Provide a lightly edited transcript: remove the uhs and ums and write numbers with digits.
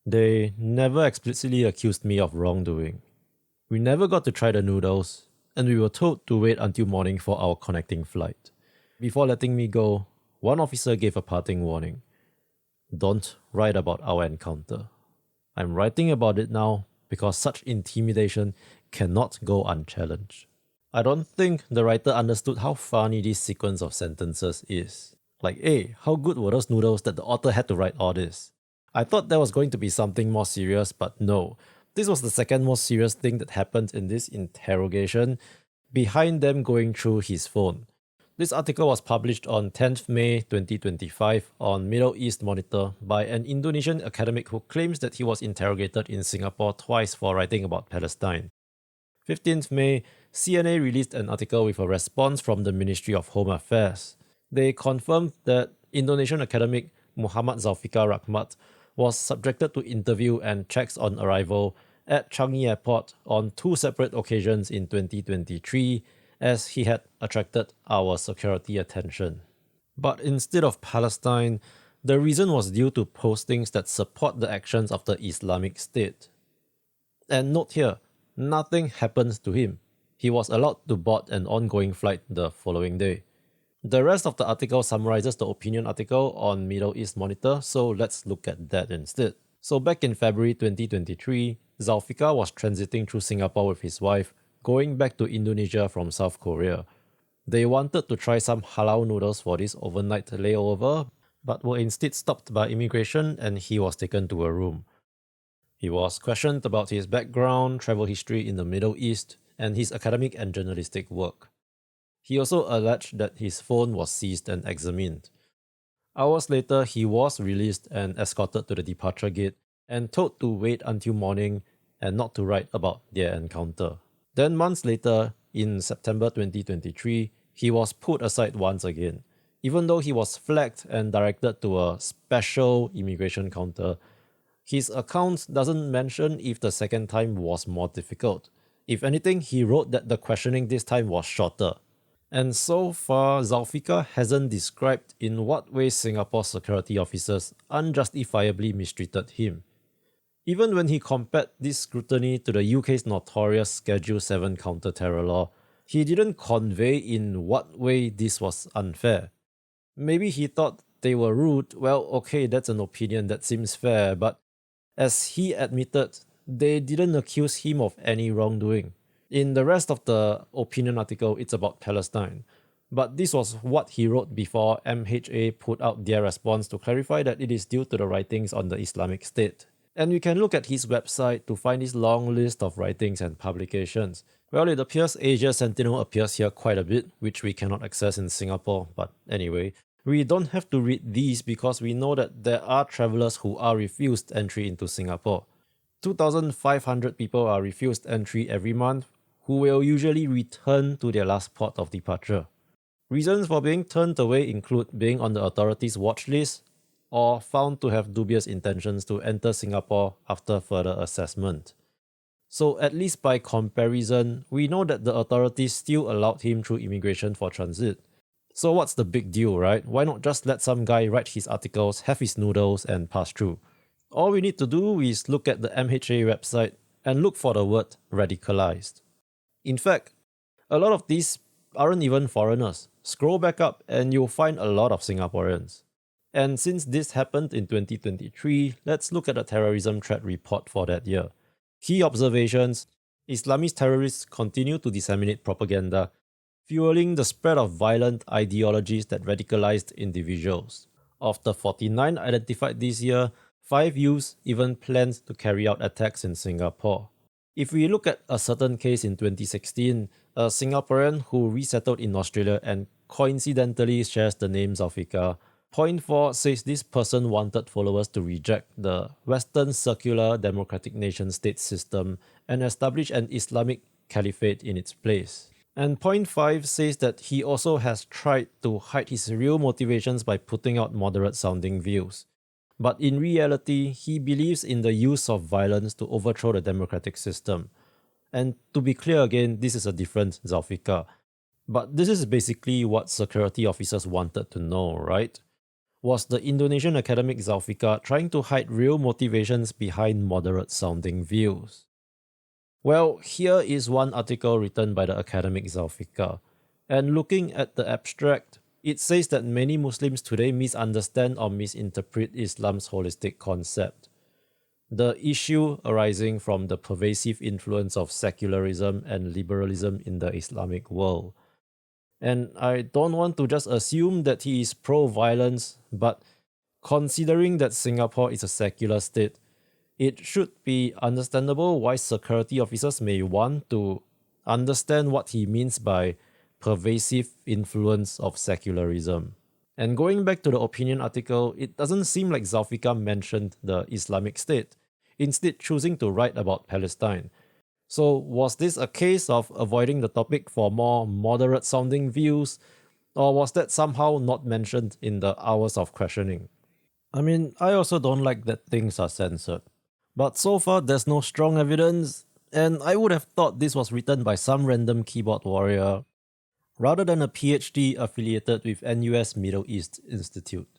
They never explicitly accused me of wrongdoing. We never got to try the noodles, and we were told to wait until morning for our connecting flight. Before letting me go, one officer gave a parting warning. Don't write about our encounter. I'm writing about it now because such intimidation cannot go unchallenged. I don't think the writer understood how funny this sequence of sentences is. Like, hey, how good were those noodles that the author had to write all this? I thought there was going to be something more serious, but no. This was the second most serious thing that happened in this interrogation, behind them going through his phone. This article was published on 10th May 2025 on Middle East Monitor by an Indonesian academic who claims that he was interrogated in Singapore twice for writing about Palestine. 15th May, CNA released an article with a response from the Ministry of Home Affairs. They confirmed that Indonesian academic Muhammad Zulfikar Rahmat was subjected to interview and checks on arrival at Changi Airport on two separate occasions in 2023 as he had attracted our security attention. But instead of Palestine, the reason was due to postings that support the actions of the Islamic State. And note here, nothing happened to him. He was allowed to board an ongoing flight the following day. The rest of the article summarizes the opinion article on Middle East Monitor, so let's look at that instead. So back in February 2023, Zulfikar was transiting through Singapore with his wife, going back to Indonesia from South Korea. They wanted to try some halal noodles for this overnight layover, but were instead stopped by immigration and he was taken to a room. He was questioned about his background, travel history in the Middle East, and his academic and journalistic work. He also alleged that his phone was seized and examined. Hours later, he was released and escorted to the departure gate and told to wait until morning and not to write about their encounter. Then months later, in September 2023, he was put aside once again. Even though he was flagged and directed to a special immigration counter, his account doesn't mention if the second time was more difficult. If anything, he wrote that the questioning this time was shorter. And so far, Zulfikar hasn't described in what way Singapore security officers unjustifiably mistreated him. Even when he compared this scrutiny to the UK's notorious Schedule 7 counter-terror law, he didn't convey in what way this was unfair. Maybe he thought they were rude. Well, okay, that's an opinion that seems fair, but as he admitted, they didn't accuse him of any wrongdoing. In the rest of the opinion article, it's about Palestine. But this was what he wrote before MHA put out their response to clarify that it is due to the writings on the Islamic State. And you can look at his website to find this long list of writings and publications. Well, it appears Asia Sentinel appears here quite a bit, which we cannot access in Singapore, but anyway. We don't have to read these because we know that there are travelers who are refused entry into Singapore. 2,500 people are refused entry every month, who will usually return to their last port of departure. Reasons for being turned away include being on the authorities' watch list or found to have dubious intentions to enter Singapore after further assessment. So at least by comparison, we know that the authorities still allowed him through immigration for transit. So what's the big deal, right? Why not just let some guy write his articles, have his noodles, and pass through? All we need to do is look at the MHA website and look for the word radicalized. In fact, a lot of these aren't even foreigners. Scroll back up and you'll find a lot of Singaporeans. And since this happened in 2023, let's look at the terrorism threat report for that year. Key observations: Islamist terrorists continue to disseminate propaganda, fueling the spread of violent ideologies that radicalized individuals. Of the 49 identified this year, 5 youths even planned to carry out attacks in Singapore. If we look at a certain case in 2016, a Singaporean who resettled in Australia and coincidentally shares the name Zulfikar, Point 4 says this person wanted followers to reject the Western secular democratic nation-state system and establish an Islamic caliphate in its place. And Point 5 says that he also has tried to hide his real motivations by putting out moderate-sounding views. But in reality, he believes in the use of violence to overthrow the democratic system. And to be clear again, this is a different Zulfikar. But this is basically what security officers wanted to know, right? Was the Indonesian academic Zulfikar trying to hide real motivations behind moderate-sounding views? Well, here is one article written by the academic Zulfikar, and looking at the abstract, it says that many Muslims today misunderstand or misinterpret Islam's holistic concept. The issue arising from the pervasive influence of secularism and liberalism in the Islamic world. And I don't want to just assume that he is pro-violence, but considering that Singapore is a secular state, it should be understandable why security officers may want to understand what he means by pervasive influence of secularism. And going back to the opinion article, it doesn't seem like Zulfikar mentioned the Islamic State, instead choosing to write about Palestine. So was this a case of avoiding the topic for more moderate-sounding views, or was that somehow not mentioned in the hours of questioning? I mean, I also don't like that things are censored. But so far there's no strong evidence, and I would have thought this was written by some random keyboard warrior, rather than a PhD affiliated with NUS Middle East Institute.